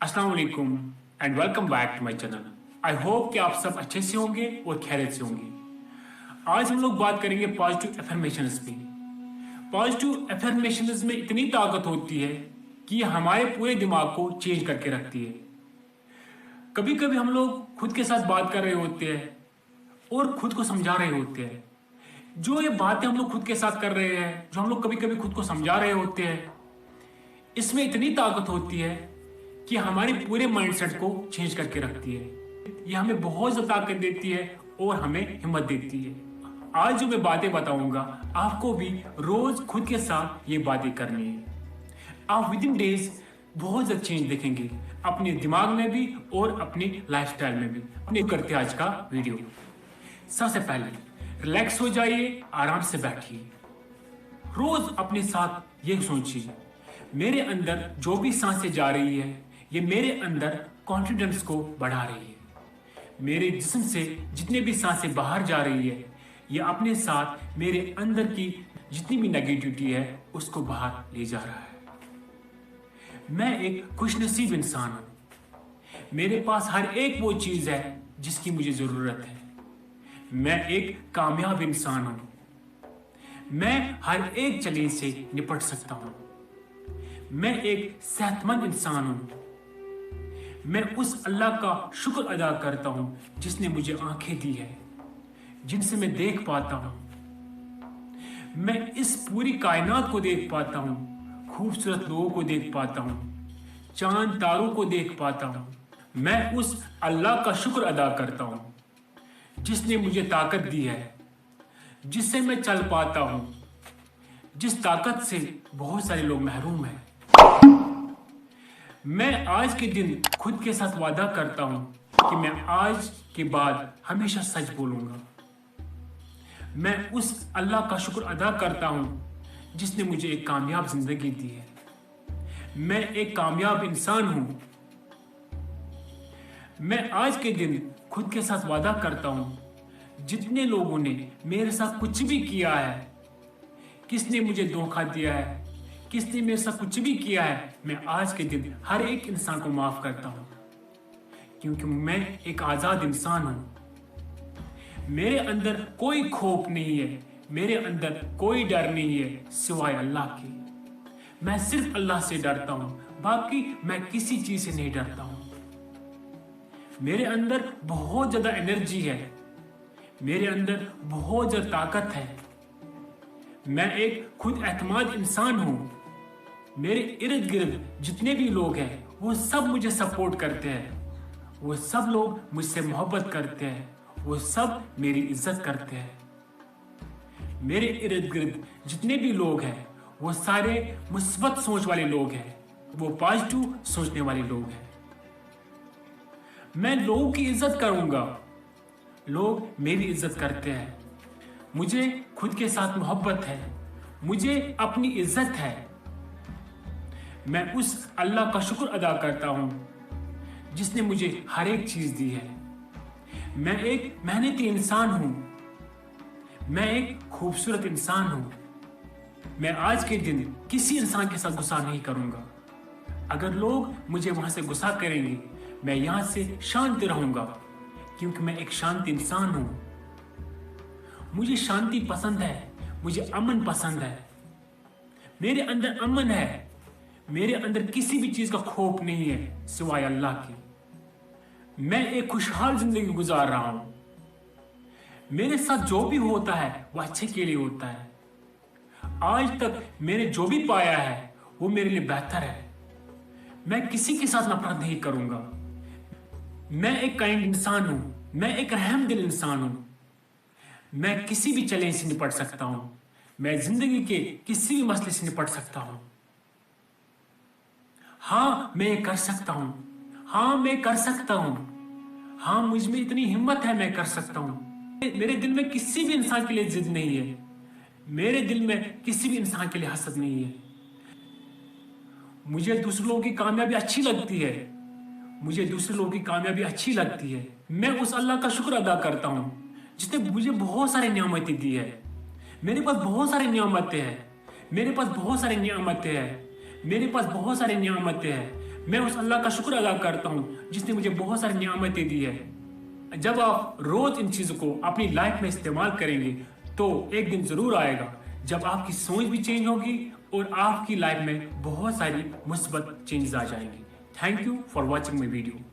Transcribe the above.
अस्सलाम वालेकुम and welcome back to my channel. I hope कि आप सब अच्छे से होंगे और खैरियत से होंगे। आज हम लोग बात करेंगे पॉजिटिव एफर्मेशंस पे। पॉजिटिव एफर्मेशंस में इतनी ताकत होती है कि ये हमारे पूरे दिमाग को चेंज करके रखती है। कभी कभी हम लोग खुद के साथ बात कर रहे होते हैं और खुद को समझा रहे होते हैं। जो ये बातें हम लोग खुद के साथ कर रहे हैं, जो हम लोग कभी कभी खुद को समझा रहे होते हैं, इसमें इतनी ताकत होती है कि हमारे पूरे माइंडसेट को चेंज करके रखती है। ये हमें बहुत ज़्यादा ताकत देती है और हमें हिम्मत देती है। आज जो मैं बातें बताऊंगा, आपको भी रोज खुद के साथ ये बातें करनी है। आप विद इन डेज बहुत ज़्यादा चेंज देखेंगे, अपने दिमाग में भी और अपनी लाइफस्टाइल में भी। अपने करते हैं आज का वीडियो। सबसे पहले रिलैक्स हो जाइए, आराम से बैठिए। रोज अपने साथ ये सोचिए, मेरे अंदर जो भी सांसें जा रही है ये मेरे अंदर कॉन्फिडेंस को बढ़ा रही है। मेरे जिस्म से जितने भी सांसें बाहर जा रही है ये अपने साथ मेरे अंदर की जितनी भी नेगेटिविटी है उसको बाहर ले जा रहा है। मैं एक खुशनसीब इंसान हूं। मेरे पास हर एक वो चीज है जिसकी मुझे जरूरत है। मैं एक कामयाब इंसान हूं। मैं हर एक चैलेंज से निपट सकता हूं। मैं एक सेहतमंद इंसान हूं। मैं उस अल्लाह का शुक्र अदा करता हूं जिसने मुझे आंखें दी है, जिनसे मैं देख पाता हूं। मैं इस पूरी कायनात को देख पाता हूं, खूबसूरत लोगों को देख पाता हूं, चांद तारों को देख पाता हूं। मैं उस अल्लाह का शुक्र अदा करता हूं जिसने मुझे ताकत दी है, जिससे मैं चल पाता हूं, जिस ताकत से बहुत सारे लोग महरूम हैं। मैं आज के दिन खुद के साथ वादा करता हूं कि मैं आज के बाद हमेशा सच बोलूंगा। मैं उस अल्लाह का शुक्र अदा करता हूं जिसने मुझे एक कामयाब जिंदगी दी है। मैं एक कामयाब इंसान हूं। मैं आज के दिन खुद के साथ वादा करता हूं, जितने लोगों ने मेरे साथ कुछ भी किया है, किसने मुझे धोखा दिया है, किसने मेरे साथ कुछ भी किया है, मैं आज के दिन हर एक इंसान को माफ करता हूं, क्योंकि मैं एक आजाद इंसान हूं। मेरे अंदर कोई खौफ नहीं है, मेरे अंदर कोई डर नहीं है सिवाय अल्लाह के। मैं सिर्फ अल्लाह से डरता हूं, बाकी मैं किसी चीज से नहीं डरता हूं। मेरे अंदर बहुत ज्यादा एनर्जी है, मेरे अंदर बहुत ज्यादा ताकत है। मैं एक खुद एतमाद इंसान हूं। मेरे इर्द गिर्द जितने भी लोग हैं वो सब मुझे सपोर्ट करते हैं, वो सब लोग मुझसे मोहब्बत करते हैं, वो सब मेरी इज्जत करते हैं। मेरे इर्द गिर्द जितने भी लोग हैं वो सारे मुस्बत सोच वाले लोग हैं, वो पॉजिटिव सोचने वाले लोग हैं। मैं लोगों की इज्जत करूंगा, लोग मेरी इज्जत करते हैं। मुझे खुद के साथ मोहब्बत है, मुझे अपनी इज्जत है। मैं उस अल्लाह का शुक्र अदा करता हूं जिसने मुझे हर एक चीज दी है। मैं एक मेहनती इंसान हूं। मैं एक खूबसूरत इंसान हूं। मैं आज के दिन किसी इंसान के साथ गुस्सा नहीं करूंगा। अगर लोग मुझे वहां से गुस्सा करेंगे, मैं यहां से शांत रहूंगा, क्योंकि मैं एक शांत इंसान हूं। मुझे शांति पसंद है, मुझे अमन पसंद है। मेरे अंदर अमन है, मेरे अंदर किसी भी चीज का खौफ नहीं है सिवाय अल्लाह के। मैं एक खुशहाल जिंदगी गुजार रहा हूं। मेरे साथ जो भी होता है वो अच्छे के लिए होता है। आज तक मैंने जो भी पाया है वो मेरे लिए बेहतर है। मैं किसी के साथ नफरत नहीं करूंगा। मैं एक काइंड इंसान हूं। मैं एक रहम दिल इंसान हूं। मैं किसी भी चैलेंज से निपट सकता हूं। मैं जिंदगी के किसी भी मसले से निपट सकता हूं। हाँ, मैं ये कर सकता हूं। हाँ, मैं कर सकता हूं। हाँ, मुझ में इतनी हिम्मत है, मैं कर सकता हूं। मेरे दिल में किसी भी इंसान के लिए जिद नहीं है। मेरे दिल में किसी भी इंसान के लिए हसद नहीं है। मुझे दूसरे लोगों की कामयाबी अच्छी लगती है। मुझे दूसरे लोगों की कामयाबी अच्छी लगती है। मैं उस अल्लाह का शुक्र अदा करता हूं जिसने मुझे बहुत सारी नियामतें दी है। मेरे पास बहुत सारी नियामतें हैं। मेरे पास बहुत सारी नियामतें हैं। मेरे पास बहुत सारी नियामतें हैं। मैं उस अल्लाह का शुक्र अदा करता हूँ जिसने मुझे बहुत सारी नियामतें दी है। जब आप रोज इन चीजों को अपनी लाइफ में इस्तेमाल करेंगे तो एक दिन जरूर आएगा जब आपकी सोच भी चेंज होगी और आपकी लाइफ में बहुत सारी मुस्बत चेंजेस आ जाएंगी। Thank you for watching my video.